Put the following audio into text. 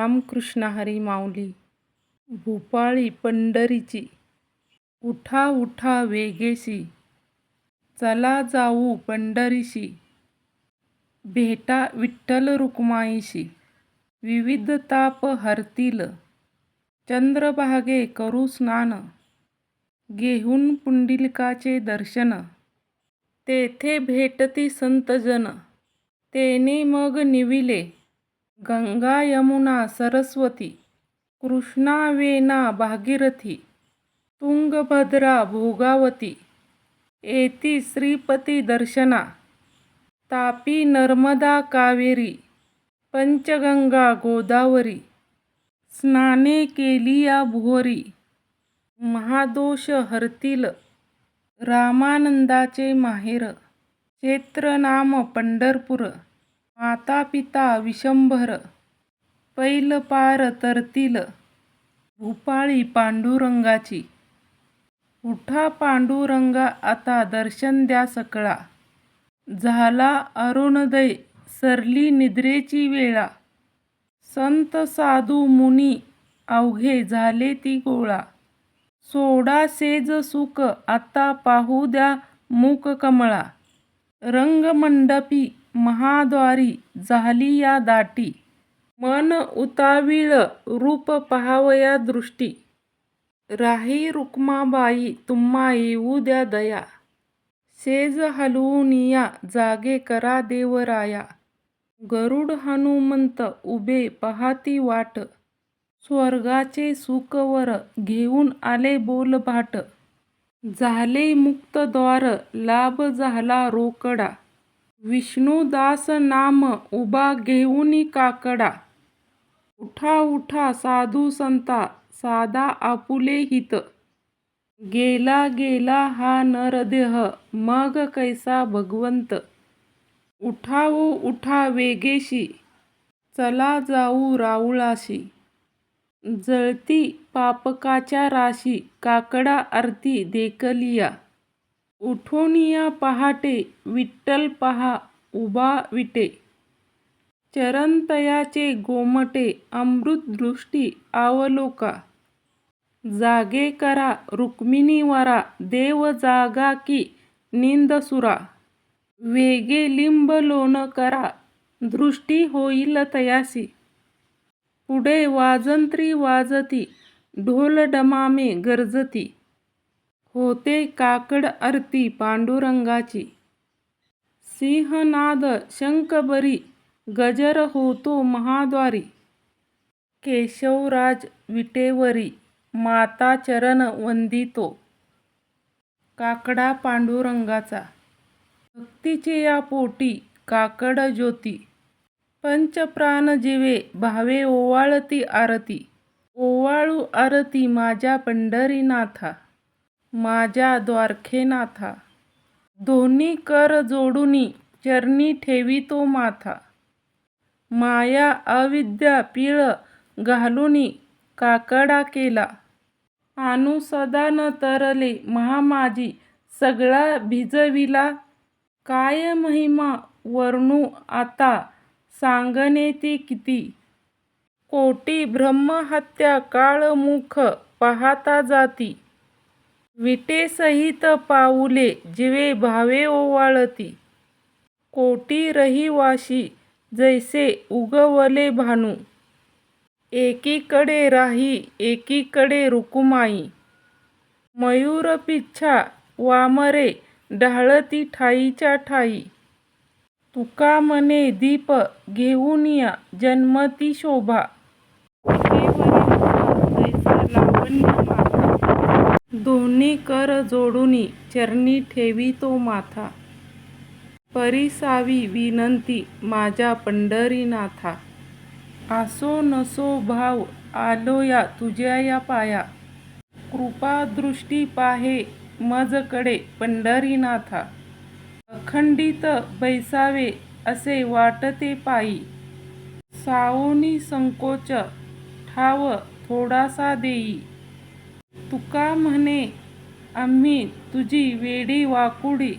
रामकृष्ण हरी माऊली. भूपाळी पंढरीची उठा उठा वेगेशी, चला जाऊ पंढरीशी, भेटा विठ्ठल रुक्माईशी. विविध ताप हरतील, चंद्रभागे करू स्नान, घेऊन पुंडलिकाचे दर्शन, तेथे भेटती संतजन. तेने मग निविले, गंगा यमुना सरस्वती, कृष्णा वेना भागीरथी, तुंगभद्रा भोगावती. येती श्रीपती दर्शना, तापी नर्मदा कावेरी, पंचगंगा गोदावरी. स्नाने केलिया भुवरी, महादोष हरतील, रामानंदाचे माहेर. क्षेत्र नाम पंढरपूर, माता पिता विशंभर. पैल पार तरतील, भूपाळी पांडुरंगाची. उठा पांडुरंगा आता दर्शन द्या सकळा, झाला अरुणोदय सरली निद्रेची वेळा. संत साधू मुनी अवघे झाले ती गोळा, सोडा सेज सुख आता पाहू द्या मूक कमळा. रंगमंडपी महाद्वारी झाली या दाटी, मन उतावीळ रूप पहावया दृष्टी. राही रुक्माबाई तुम्हा येऊ द्या दया, सेज हलवून या जागे करा देवराया. गरुड हनुमंत उभे पहाती वाट, स्वर्गाचे सुख वर घेऊन आले बोलभाट. झाले मुक्त द्वार लाभ झाला रोकडा, विष्णुदास नाम उभा घेऊनी काकडा. उठा उठा साधू संता साधा आपुले हित, गेला गेला हा नरदेह मग कैसा भगवंत. उठावो उठा वेगेशी, चला जाऊ राऊळाशी, जळती पापकाच्या राशी काकडा आरती देखलिया. उठोनिया पहाटे विठ्ठल पहा उभा विटे, चरणतयाचे गोमटे अमृत दृष्टी आवलोका. जागे करा रुक्मिणी वरा, देव जागा की निंदसुरा. वेगे लिंब लोण करा, दृष्टी होईल तयासी. पुढे वाजंत्री वाजती, ढोल डमामे गर्जती, होते काकड आरती पांडुरंगाची. सिंहनाद शंखबरी, गजर होतो महाद्वारी. केशवराज विटेवरी, माता चरण वंदितो. काकडा पांडुरंगाचा, भक्तीचे या पोटी काकड ज्योती. पंचप्राण जीवे भावे ओवाळती आरती, ओवाळू आरती माझ्या पंढरीनाथा, माझ्या द्वारकेनाथा. दोन्ही कर जोडूनी चरणी ठेवितो माथा, माया अविद्या पीळ घालूनी काकडा केला. आणू सदा न तरले महामाजी, सगळा भिजविला. काय महिमा वर्णू आता सांगणे ती किती. कोटी ब्रह्महत्या काळमुख पाहता जाती, विटेसहित पाऊले जिवे भावे ओवाळती. कोटी रहिवाशी जैसे उगवले भानू, एकीकडे राही एकीकडे रुकुमाई. मयूरपिच्छा वामरे ढाळती ठाईच्या ठाई, तुका म्हणे दीप घेऊनिया जन्मती शोभा. जैसा लावण्य माथा, दोन्ही कर जोडूनी चरणी ठेवितो माथा. परिसावी विनंती माझ्या पंढरीनाथा, असो नसो भाव आलोया तुझ्या या पाया. कृपा दृष्टी पाहे मजकडे पंढरीनाथा, अखंडित बैसावे असे वाटते पायी. सावनी संकोच ठाव थोडासा देई, तुका म्हणे आम्ही तुझी वेडी वाकुडी.